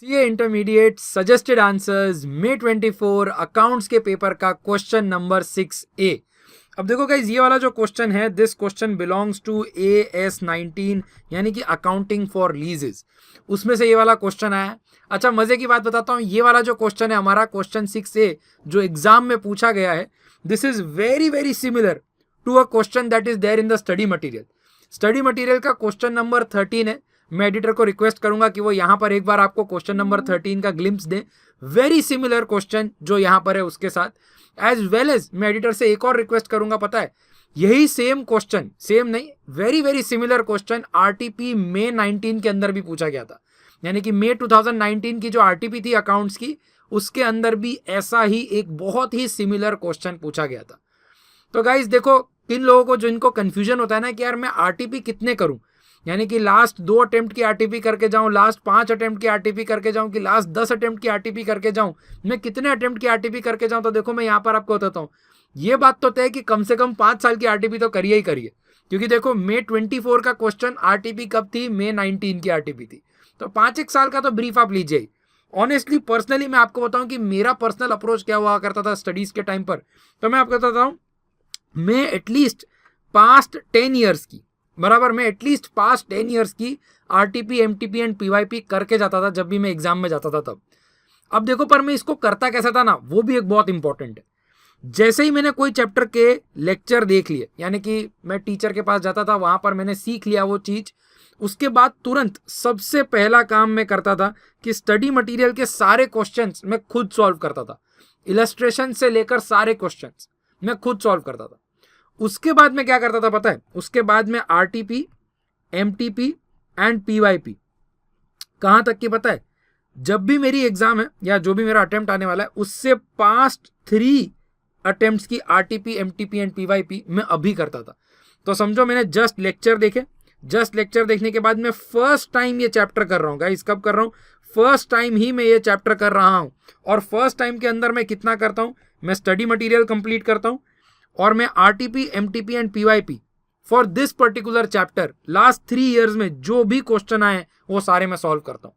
CA intermediate suggested answers May 24 accounts के paper का question number 6A। अब देखो गाइज, ये वाला जो क्वेश्चन है, this question belongs to AS19 यानी कि अकाउंटिंग फॉर लीजेस, उसमें से ये वाला क्वेश्चन आया है। अच्छा, मजे की बात बताता हूँ, ये वाला जो क्वेश्चन है हमारा क्वेश्चन 6A जो एग्जाम में पूछा गया है, this is very very similar to a question that is there in the study material. Study material का क्वेश्चन नंबर 13 है। मैं एडिटर को रिक्वेस्ट करूंगा कि वो यहां पर एक बार आपको क्वेश्चन नंबर 13 का ग्लिम्स दें। वेरी सिमिलर क्वेश्चन जो यहां पर है उसके साथ, एज वेल एज मैं एडिटर से एक और रिक्वेस्ट करूंगा, पता है, यही सेम क्वेश्चन, सेम नहीं, very very similar question RTP May 19 के अंदर भी पूछा गया था। यानी कि May 2019 की जो आरटीपी थी अकाउंट्स की, उसके अंदर भी ऐसा ही एक बहुत ही सिमिलर क्वेश्चन पूछा गया था। तो गाइज देखो, किन लोगों को जिनको कंफ्यूजन होता है ना कि यार मैं आरटीपी कितने करूं, यानी कि लास्ट 2 अटेम्प्ट की आरटीपी करके जाऊं, लास्ट 5 अटेम्प्ट की आरटीपी करके जाऊं, कि लास्ट 10 अटेम्प्ट की आरटीपी करके जाऊं, मैं कितने अटेम्प्ट की आरटीपी करके जाऊं। तो देखो, मैं यहां पर आपको बताता हूं, ये बात तो तय कि कम से कम 5 साल की आरटीपी तो करिए ही करिए, क्योंकि देखो May 24 का क्वेश्चन आरटीपी कब थी, May 19 की आरटीपी थी, तो 5-1 साल का तो ब्रीफ आप लीजिए। ऑनेस्टली पर्सनली मैं आपको बताऊं कि मेरा पर्सनल अप्रोच क्या हुआ करता था स्टडीज के टाइम पर, तो मैं आपको बताता हूं, मैं एटलीस्ट पास्ट 10 ईयर्स की, बराबर, मैं एटलीस्ट पास्ट 10 ईयर्स की आरटीपी, एमटीपी एंड पीवाईपी करके जाता था जब भी मैं एग्जाम में जाता था तब। अब देखो, पर मैं इसको करता कैसा था ना, वो भी एक बहुत इंपॉर्टेंट है। जैसे ही मैंने कोई चैप्टर के लेक्चर देख लिए, यानी कि मैं टीचर के पास जाता था, वहां पर मैंने सीख लिया वो चीज, उसके बाद तुरंत सबसे पहला काम मैं करता था कि स्टडी मटेरियल के सारे क्वेश्चंस मैं खुद सॉल्व करता था। इलस्ट्रेशन से लेकर सारे क्वेश्चंस मैं खुद सॉल्व करता था। उसके बाद में क्या करता था पता है, उसके बाद में आरटीपी, एमटीपी एंड पीवाईपी, कहां तक की पता है, जब भी मेरी एग्जाम है या जो भी मेरा अटेम्प्ट आने वाला है, उससे पास्ट 3 अटेम्प्ट्स की आरटीपी, एमटीपी एंड पीवाईपी मैं अभी करता था। तो समझो, मैंने जस्ट लेक्चर देखे, जस्ट लेक्चर देखने के बाद मैं फर्स्ट टाइम ये चैप्टर कर रहा हूँ गाइस। कब कर रहा हूँ? फर्स्ट टाइम ही मैं ये चैप्टर कर रहा हूँ। और फर्स्ट टाइम के अंदर मैं कितना करता हूँ, मैं स्टडी मटेरियल कंप्लीट करता हूँ और मैं RTP, MTP and PYP for this particular chapter last 3 years में जो भी क्वेश्चन आए वो सारे मैं सॉल्व करता हूँ।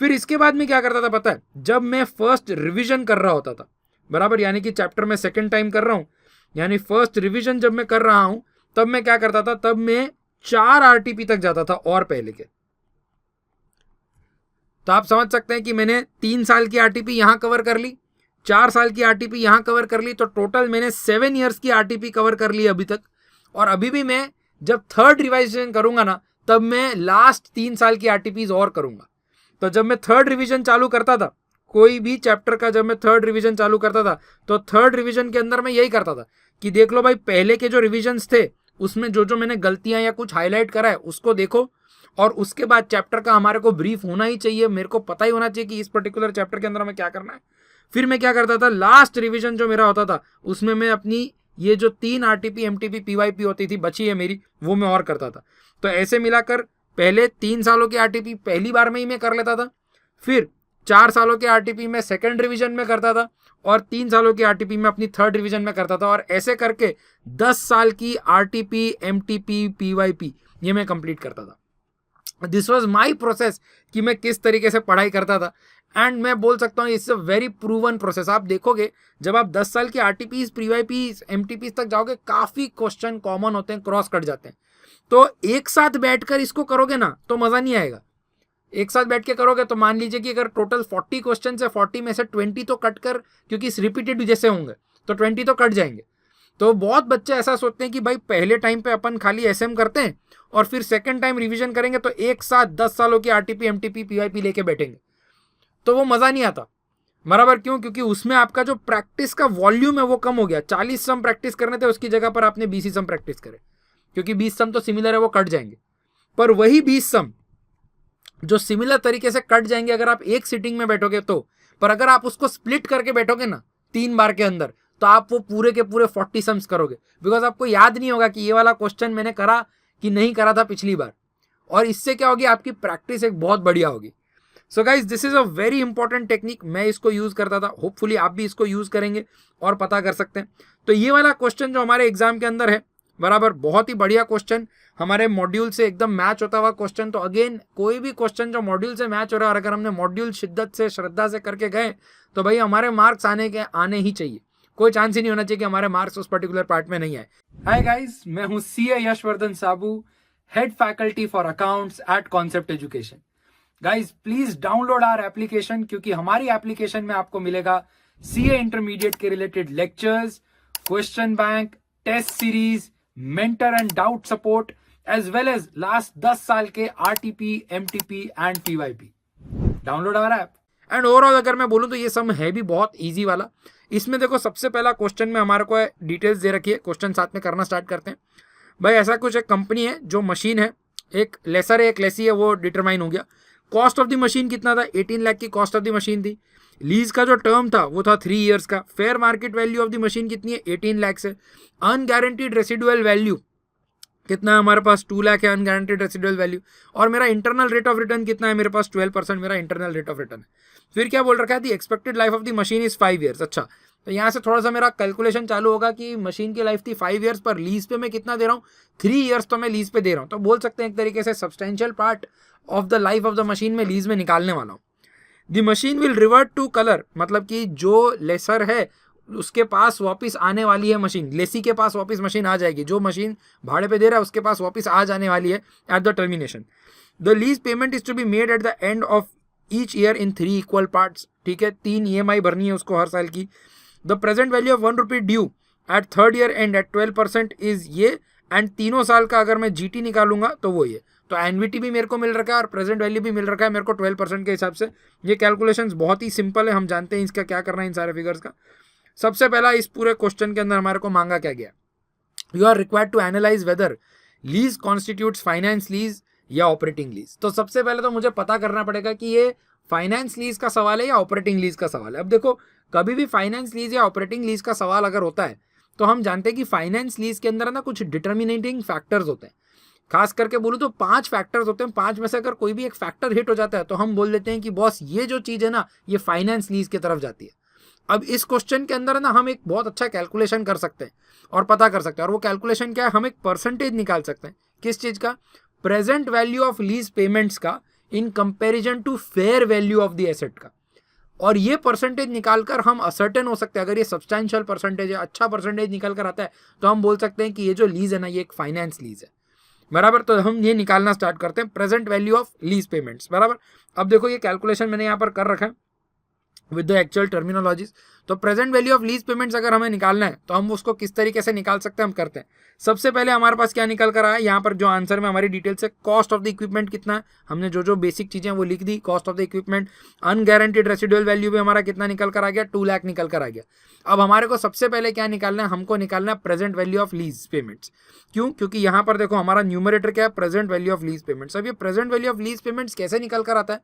फिर इसके बाद में क्या करता था पता है, जब मैं फर्स्ट रिवीजन कर रहा होता था, बराबर, यानी कि चैप्टर में सेकंड टाइम कर रहा हूं, यानी फर्स्ट रिवीजन जब मैं कर रहा हूं, तब मैं क्या करता था, तब मैं 4 आरटीपी तक जाता था और पहले के। तो आप समझ सकते हैं कि मैंने 3 साल की आरटीपी यहां कवर कर ली, 4 साल की आरटीपी यहां कवर कर ली, तो टोटल मैंने 7 ईयर्स की आरटीपी कवर कर ली अभी तक। और अभी भी मैं जब थर्ड रिवाइजन करूंगा ना, तब मैं लास्ट 3 साल की आरटीपीज और करूंगा। तो जब मैं थर्ड रिवीजन चालू करता था, कोई भी चैप्टर का जब मैं थर्ड रिवीजन चालू करता था, तो थर्ड रिवीजन के अंदर मैं यही करता था कि देख लो भाई, पहले के जो रिवीजन्स थे उसमें जो जो मैंने गलतियां या कुछ हाईलाइट करा है उसको देखो, और उसके बाद चैप्टर का हमारे को ब्रीफ होना ही चाहिए, मेरे को पता ही होना चाहिए कि इस पर्टिकुलर चैप्टर के अंदर हमें क्या करना है। फिर मैं क्या करता था, लास्ट रिवीजन जो मेरा होता था उसमें मैं अपनी ये जो 3 आरटीपी, एमटीपी, पीवाईपी होती थी बची है मेरी, वो मैं और करता था। तो ऐसे मिलाकर पहले 3 सालों की आरटीपी पहली बार में ही मैं कर लेता था, फिर 4 सालों के आरटीपी में सेकंड रिवीजन में करता था, और 3 सालों की आरटीपी में अपनी थर्ड रिवीजन में करता था, और ऐसे करके 10 साल की आरटीपी, एमटीपी, पीवाईपी ये मैं कंप्लीट करता था। दिस वॉज माई प्रोसेस कि मैं किस तरीके से पढ़ाई करता था। एंड मैं बोल सकता हूँ it's a very proven process. आप देखोगे, जब आप 10 साल की आरटीपीज, पीवाईपीज, एमटीपीज तक जाओगे, काफी क्वेश्चन कॉमन होते हैं, क्रॉस कट जाते हैं। तो एक साथ बैठकर इसको करोगे ना तो मजा नहीं आएगा। एक साथ बैठ के करोगे तो मान लीजिए कि अगर टोटल 40 क्वेश्चन है, 40 में से 20 तो कट कर, क्योंकि रिपीटेड जैसे होंगे तो 20 तो कट जाएंगे। तो बहुत बच्चे ऐसा सोचते हैं कि भाई पहले टाइम पे अपन खाली एसएम करते हैं और फिर सेकंड टाइम रिवीजन करेंगे तो एक साथ 10 सालों की आरटीपी, एमटीपी, पीवाईपी लेके बैठेंगे, तो वो मजा नहीं आता, बराबर। क्यों? क्योंकि उसमें आपका जो प्रैक्टिस का वॉल्यूम है वो कम हो गया। 40 सम प्रैक्टिस करने थे, उसकी जगह पर आपने 20 सम प्रैक्टिस करे, क्योंकि 20 सम तो सिमिलर है, वो कट जाएंगे। पर वही 20 सम जो सिमिलर तरीके से कट जाएंगे अगर आप एक सिटिंग में बैठोगे तो, पर अगर आप उसको स्प्लिट करके बैठोगे ना 3 बार के अंदर, तो आप वो पूरे के पूरे 40 सम्स करोगे, बिकॉज आपको याद नहीं होगा कि ये वाला क्वेश्चन मैंने करा कि नहीं करा था पिछली बार। और इससे क्या होगी, आपकी प्रैक्टिस एक बहुत बढ़िया होगी। So guys, this is a very important technique, मैं इसको यूज करता था, होपफुली आप भी इसको यूज करेंगे और पता कर सकते हैं। तो ये वाला क्वेश्चन जो हमारे एग्जाम के अंदर है बराबर, बहुत ही बढ़िया क्वेश्चन, हमारे मॉड्यूल से एकदम मैच होता हुआ क्वेश्चन। तो अगेन कोई भी क्वेश्चन जो मॉड्यूल से मैच हो रहा है और अगर हमने मॉड्यूल शिद्दत से श्रद्धा से करके गए तो भाई हमारे मार्क्स आने ही चाहिए, कोई चांस ही नहीं होना चाहिए कि हमारे मार्क्स उस पर्टिकुलर पार्ट में नहीं आए। हाय गाइस, मैं हूं CA Yashvardhan Sabu, head faculty for accounts at concept Education. Guys please download our application, क्योंकि हमारी एप्लीकेशन में आपको मिलेगा सीए इंटरमीडिएट के related lectures, question bank, test series, mentor and doubt support, as well as last 10 साल के RTP, MTP and PYP. Download our app. And overall अगर मैं बोलूं तो ये सम है भी बहुत इजी वाला। इसमें देखो सबसे पहला क्वेश्चन में हमारे को डिटेल्स दे रखी है, क्वेश्चन साथ में करना स्टार्ट करते हैं। भाई ऐसा कुछ एक कंपनी है जो मशीन है, एक लेसर है एक लेसी है, वो डिटरमाइन हो गया। कॉस्ट ऑफ द मशीन कितना था, 18 लाख की कॉस्ट ऑफ द मशीन थी। लीज का जो टर्म था वो था 3 इयर्स का। Fair market value of the machine कितनी है, 18 लाख है। अनगारंटीड रेसिडुअल वैल्यू कितना है हमारे पास, 2 लाख है अनगारंटीड रेसिडुअल वैल्यू। और मेरा इंटरनल रेट ऑफ रिटर्न कितना है, मेरे पास 12% मेरा इंटरनल रेट ऑफ रिटर्न है। फिर क्या बोल रखा है, the expected life of the machine is 5 years. अच्छा, तो यहाँ से थोड़ा सा मेरा कैलकुलेशन चालू होगा कि मशीन की लाइफ थी 5 ईयर्स, पर लीज पे मैं कितना दे रहा हूँ, 3 ईयर्स तो मैं लीज पे दे रहा हूँ। तो बोल सकते हैं एक तरीके से substantial part of the life of the machine में लीज में निकालने वाला हूँ। The machine will revert to colour, मतलब कि जो लेसर है उसके पास वापस आने वाली है मशीन, लेसी के पास वापस मशीन आ जाएगी, जो मशीन भाड़े पे दे रहा है उसके पास वापस आ जाने वाली है at the termination. The lease payment is to be made at the end of each year in 3 equal parts. ठीक है, 3 EMI भरनी है उसको हर साल की। The present value of 1 rupee due at 3rd year end at 12% is ये, and तीनों साल का अगर मैं GT निकालूंगा तो वो ये। तो एनवीटी भी मेरे को मिल रखा है और प्रेजेंट वैल्यू भी मिल रखा है मेरे को 12% के हिसाब से। ये कैलकुलेशंस बहुत ही सिंपल है, हम जानते हैं इसका क्या करना है इन सारे फिगर्स का। सबसे पहला इस पूरे क्वेश्चन के अंदर हमारे को मांगा क्या गया, you are required to analyse whether lease constitutes finance lease या ऑपरेटिंग लीज। तो सबसे पहले तो मुझे पता करना पड़ेगा कि ये फाइनेंस लीज का सवाल है या ऑपरेटिंग लीज का सवाल है। अब देखो कभी भी फाइनेंस लीज या ऑपरेटिंग लीज का सवाल अगर होता है तो हम जानते हैं कि फाइनेंस लीज के अंदर ना कुछ डिटर्मिनेटिंग फैक्टर्स होते हैं। खास करके बोलूँ तो 5 फैक्टर्स होते हैं, 5 में से अगर कोई भी एक फैक्टर हिट हो जाता है तो हम बोल देते हैं कि बॉस ये जो चीज़ है ना ये फाइनेंस लीज की तरफ जाती है। अब इस क्वेश्चन के अंदर ना हम एक बहुत अच्छा कैलकुलेशन कर सकते हैं और पता कर सकते हैं, और वो कैलकुलेशन क्या है, हम एक परसेंटेज निकाल सकते हैं। किस चीज़ का, present value of lease payments का in comparison to fair value of the asset का। और ये परसेंटेज निकालकर हम असर्टेन हो सकते हैं, अगर ये सब्सटैंशियल परसेंटेज है, अच्छा परसेंटेज निकल कर आता है तो हम बोल सकते हैं कि ये जो लीज है ना ये एक फाइनेंस लीज है। बराबर, तो हम ये निकालना स्टार्ट करते हैं, present value of lease payments. बराबर, अब देखो ये कैलकुलेशन मैंने यहाँ पर कर रखा है विद द एक्चुअल टर्मिनोलॉजीज। तो present value of lease payments अगर हमें निकालना है तो हम उसको किस तरीके से निकाल सकते हैं, हम करते हैं। सबसे पहले हमारे पास क्या निकल कर आया, यहाँ पर जो आंसर में हमारी डिटेल्स है, कॉस्ट ऑफ द इक्विपमेंट कितना है, हमने जो जो बेसिक चीजें वो लिख दी, cost of the equipment. Unguaranteed residual value भी हमारा कितना निकल कर आ गया, 2 लाख निकल कर आ गया। अब हमारे को सबसे पहले क्या निकालना है, हमको निकालना है present value of lease payments. क्यों, क्योंकि यहाँ पर देखो हमारा न्यूमरेटर क्या है, present value of lease payments. अब ये present value of lease payments कैसे निकल कर आता है,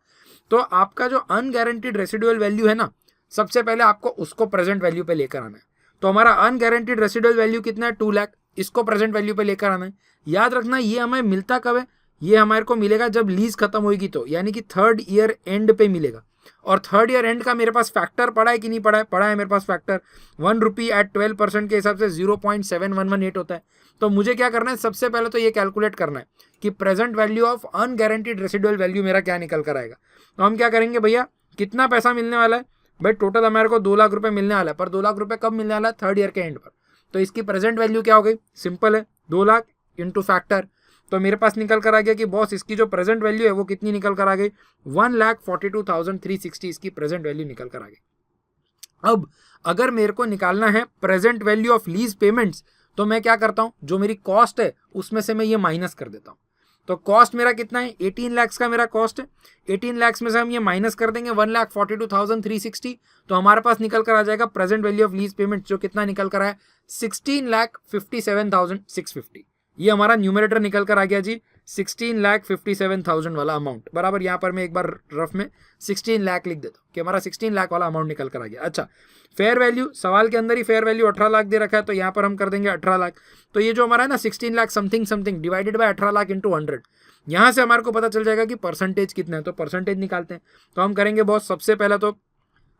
तो आपका जो अनगारंटीड रेसिडुअल वैल्यू है ना, सबसे पहले आपको उसको प्रेजेंट वैल्यू पे लेकर आना है। तो हमारा अनगारंटीड रेसिडुअल वैल्यू कितना है, 2 लाख, इसको प्रेजेंट वैल्यू पे लेकर आना है। याद रखना ये हमें मिलता कब है, ये हमारे को मिलेगा जब लीज खत्म होगी, तो यानी कि 3rd ईयर एंड पे मिलेगा। और 3rd ईयर एंड का मेरे पास फैक्टर पड़ा है कि नहीं पड़ा है, पड़ा है मेरे पास फैक्टर। 1 रुपी एट 12% के हिसाब से 0.7118 होता है। तो मुझे क्या करना है, सबसे पहले तो ये कैलकुलेट करना है कि present value of unguaranteed residual value मेरा क्या निकल कर आएगा। तो हम क्या करेंगे भैया, कितना पैसा मिलने वाला है भाई, टोटल हमारे को 2 लाख रुपए मिलने वाला है, पर 2 लाख रुपए कब मिलने वाला है, 3rd ईयर के एंड पर। तो इसकी प्रेजेंट वैल्यू क्या हो गई, सिंपल है, 2 लाख इंटू फैक्टर। तो मेरे पास निकल कर आ गया कि बॉस इसकी जो प्रेजेंट वैल्यू है वो कितनी निकल कर आ गई, 1,42,360 इसकी प्रेजेंट वैल्यू निकल कर आ गई। अब अगर मेरे को निकालना है present value of lease payments, तो मैं क्या करता हूँ, जो मेरी कॉस्ट है उसमें से मैं ये माइनस कर देता हूँ। तो कॉस्ट मेरा कितना है, 18 लाख का मेरा कॉस्ट है। 18 लाख में से हम ये माइनस कर देंगे 1,42,360, तो हमारे पास निकल कर आ जाएगा present value of lease payment, जो कितना निकल कर आया, 16,57,650। ये हमारा न्यूमरेटर निकल कर आ गया जी, 16,57,000 वाला अमाउंट। बराबर, यहाँ पर मैं एक बार रफ में 16 लाख लिख देता हूँ कि हमारा 16 लाख वाला अमाउंट निकल कर आ गया। अच्छा, फेयर वैल्यू, सवाल के अंदर ही फेयर वैल्यू 18 लाख दे रखा है, तो यहाँ पर हम कर देंगे 18 लाख। तो ये जो हमारा है ना 16 lakh something something divided by 18 lakh into 100, यहाँ से हमारे को पता चल जाएगा कि परसेंटेज कितना है। तो परसेंटेज निकालते हैं, तो हम करेंगे बॉस, सबसे पहले तो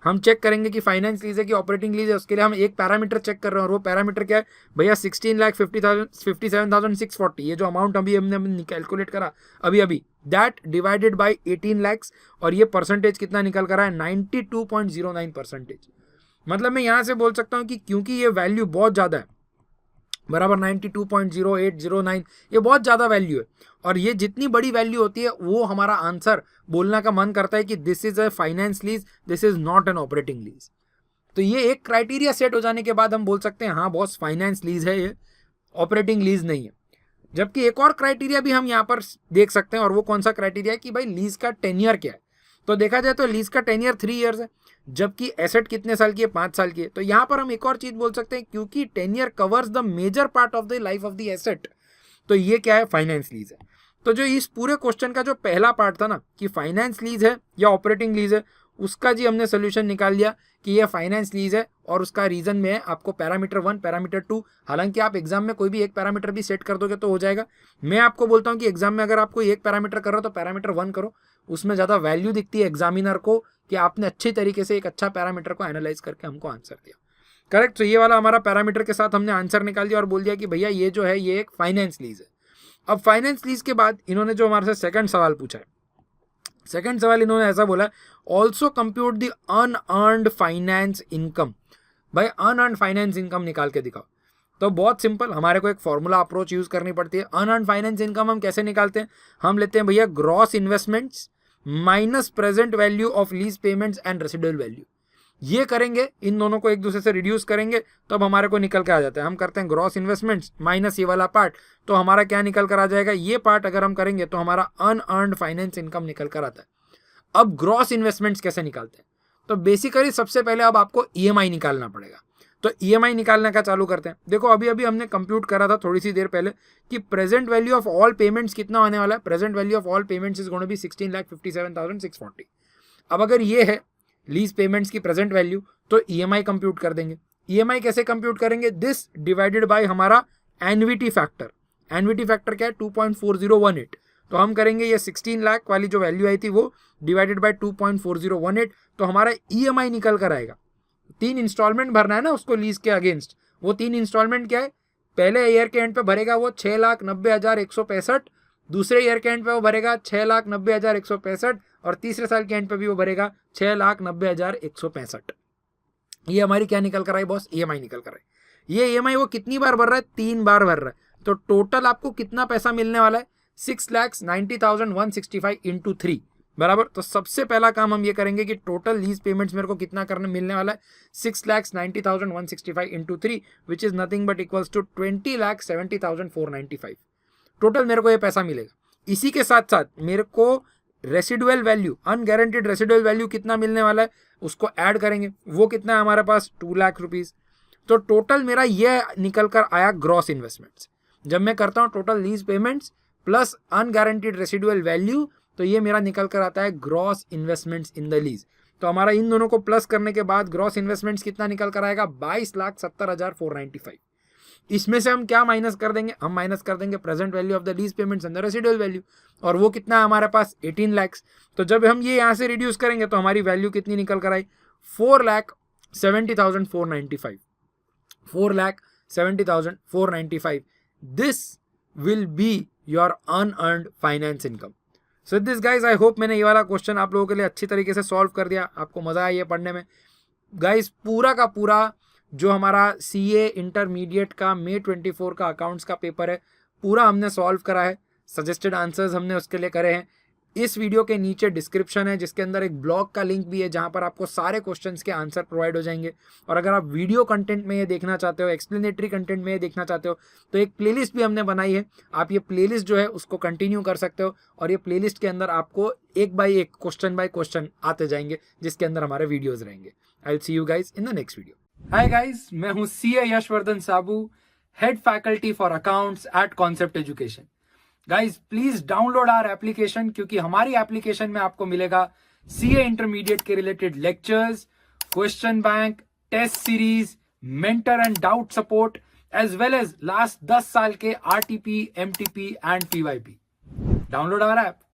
हम चेक करेंगे कि फाइनेंस लीज है कि ऑपरेटिंग लीज है, उसके लिए हम एक पैरामीटर चेक कर रहे हैं और वो पैरामीटर क्या है भैया 16,57,640, ये जो अमाउंट अभी हमने कैलकुलेट करा अभी दैट डिवाइडेड बाय 18 lakhs, और ये परसेंटेज कितना निकल कर रहा है 92.09%। मतलब मैं यहाँ से बोल सकता हूँ कि क्योंकि ये वैल्यू बहुत ज़्यादा है, बराबर 92.0809, ये बहुत ज़्यादा वैल्यू है, और ये जितनी बड़ी वैल्यू होती है वो हमारा आंसर बोलने का मन करता है कि this is a finance lease, this is not an operating lease. तो ये एक क्राइटेरिया सेट हो जाने के बाद हम बोल सकते हैं हाँ बॉस फाइनेंस लीज है, ये ऑपरेटिंग लीज नहीं है। जबकि एक और क्राइटेरिया भी हम यहाँ पर देख सकते हैं, और वो कौन सा क्राइटेरिया है कि भाई लीज का टेन्योर क्या है। तो देखा जाए तो लीज का टेन्योर 3 years है, जबकि एसेट कितने साल की है 5 साल की है। तो यहाँ पर हम एक और चीज बोल सकते हैं, क्योंकि tenure covers the major part of the life of the asset, तो ये क्या है फाइनेंस लीज है। तो जो इस पूरे क्वेश्चन का जो पहला पार्ट था ना कि फाइनेंस लीज है या ऑपरेटिंग लीज है, उसका जी हमने सोल्यूशन निकाल लिया कि ये फाइनेंस लीज है, और उसका रीजन में है आपको पैरामीटर 1 पैरामीटर 2। हालांकि आप एग्जाम में कोई भी एक पैरामीटर भी सेट कर दोगे तो हो जाएगा। मैं आपको बोलता हूँ कि एग्जाम में अगर आपको एक पैरामीटर कर रहा हो तो पैरामीटर 1 करो, उसमें ज़्यादा वैल्यू दिखती है एग्जामिनर को कि आपने अच्छी तरीके से एक अच्छा पैरामीटर को एनालाइज करके हमको आंसर दिया। करेक्ट। तो ये वाला हमारा पैरामीटर के साथ हमने आंसर निकाल दिया और बोल दिया कि भैया ये जो है ये एक फाइनेंस लीज है। अब फाइनेंस लीज के बाद इन्होंने जो हमारे से सेकंड सवाल पूछा है, सेकंड सवाल इन्होंने ऐसा बोला है, also compute the unearned finance income. भाई अनअर्न्ड फाइनेंस इनकम निकाल के दिखाओ। तो बहुत सिंपल, हमारे को एक फॉर्मूला अप्रोच यूज करनी पड़ती है। अनअर्न्ड फाइनेंस इनकम हम कैसे निकालते हैं, हम लेते हैं भैया gross investments minus present value of lease payments and residual value. ये करेंगे, इन दोनों को एक दूसरे से रिड्यूस करेंगे तब हमारे को निकल के आ जाता है। हम करते हैं ग्रॉस इन्वेस्टमेंट्स माइनस ये वाला पार्ट, तो हमारा क्या निकल कर आ जाएगा, ये पार्ट अगर हम करेंगे तो हमारा अनअर्न्ड फाइनेंस इनकम निकल कर आता है। अब ग्रॉस इन्वेस्टमेंट्स कैसे निकालते हैं, तो बेसिकली सबसे पहले अब आपको ईएमआई निकालना पड़ेगा। तो ईएमआई निकालने का चालू करते हैं। देखो अभी अभी हमने कंप्यूट करा था थोड़ी सी देर पहले कि present value of all payments कितना होने वाला है। Present value of all payments is going to be 16,57,640। अब अगर ये है लीज पेमेंट्स की प्रेजेंट वैल्यू, तो ईएमआई कंप्यूट कर देंगे। ईएमआई कैसे कंप्यूट करेंगे, दिस डिवाइडेड बाय हमारा एनवीटी फैक्टर। एनवीटी फैक्टर क्या है 2.4018। तो हम करेंगे ये 16 लाख वाली जो वैल्यू आई थी वो डिवाइडेड बाय 2.4018, तो हमारा ईएमआई निकल कर आएगा। 3 इंस्टॉलमेंट भरना है ना उसको लीज के अगेंस्ट, वो 3 इंस्टॉलमेंट क्या है, पहले ईयर के एंड पे भरेगा वो 6,90,165, दूसरे ईयर के एंड पे वो भरेगा 6,90,165, और तीसरे साल के एंड पे भी वो भरेगा 6,90,165। ये हमारी क्या निकल कर आई बॉस, ईएमआई निकल कर आई। ये ईएमआई वो कितनी बार भर रहा है, 3 बार भर रहा है। तो टोटल आपको कितना पैसा मिलने वाला है, 6,90,165 इंटू 3 बराबर। तो सबसे पहला काम हम ये करेंगे कि टोटल लीज पेमेंट्स मेरे को कितना करने मिलने वाला है, 6,90,165 into 3 which is nothing but equals to 20,70,495। Total मेरे को ये पैसा मिलेगा। इसी के साथ साथ मेरे को residual value, unguaranteed residual value कितना मिलने वाला है उसको ऐड करेंगे, वो कितना है हमारे पास 2 लाख रुपीज। तो टोटल मेरा ये निकल कर आया ग्रॉस इन्वेस्टमेंट्स। जब मैं करता हूँ total lease payments plus unguaranteed residual value, तो ये मेरा निकल कर आता है gross investments in the lease. तो हमारा इन दोनों को प्लस करने के बाद ग्रॉस इन्वेस्टमेंट्स कितना निकल कर आएगा, 22,70,495। इसमें से हम क्या माइनस कर देंगे, हम माइनस कर देंगे present value of the lease payments and the residual value, और वो कितना है हमारे पास 18 लाख। तो जब हम ये यहाँ से रिड्यूस करेंगे तो हमारी वैल्यू कितनी निकल कर आई, 4,70,495। 4,70,495। This will be your unearned finance income. So this guys, I hope मैंने ये वाला क्वेश्चन आप लोगों के लिए अच्छी तरीके से सॉल्व कर दिया, आपको मजा आया ये पढ़ने में। गाइज पूरा का पूरा जो हमारा सीए इंटरमीडिएट का May 24 का अकाउंट्स का पेपर है, पूरा हमने सॉल्व करा है। सजेस्टेड आंसर्स हमने उसके लिए करे हैं। इस वीडियो के नीचे डिस्क्रिप्शन है जिसके अंदर एक ब्लॉग का लिंक भी है जहां पर आपको सारे क्वेश्चंस के आंसर प्रोवाइड हो जाएंगे। और अगर आप वीडियो कंटेंट में ये देखना चाहते हो, एक्सप्लेनेटरी कंटेंट में ये देखना चाहते हो, तो एक प्लेलिस्ट भी हमने बनाई है। आप ये प्लेलिस्ट जो है उसको कंटिन्यू कर सकते हो, और ये प्लेलिस्ट के अंदर आपको एक बाय एक क्वेश्चन बाय क्वेश्चन आते जाएंगे जिसके अंदर हमारे वीडियोज रहेंगे। I will see you guys in the next video. Hi guys, मैं हूं CA Yashvardhan Sabu, head faculty for accounts at concept education. Guys please download our application, क्योंकि हमारी एप्लीकेशन में आपको मिलेगा सीए इंटरमीडिएट के related lectures, question bank, test series, mentor and doubt support, as well as last 10 साल के RTP, MTP and PYP. Download our app.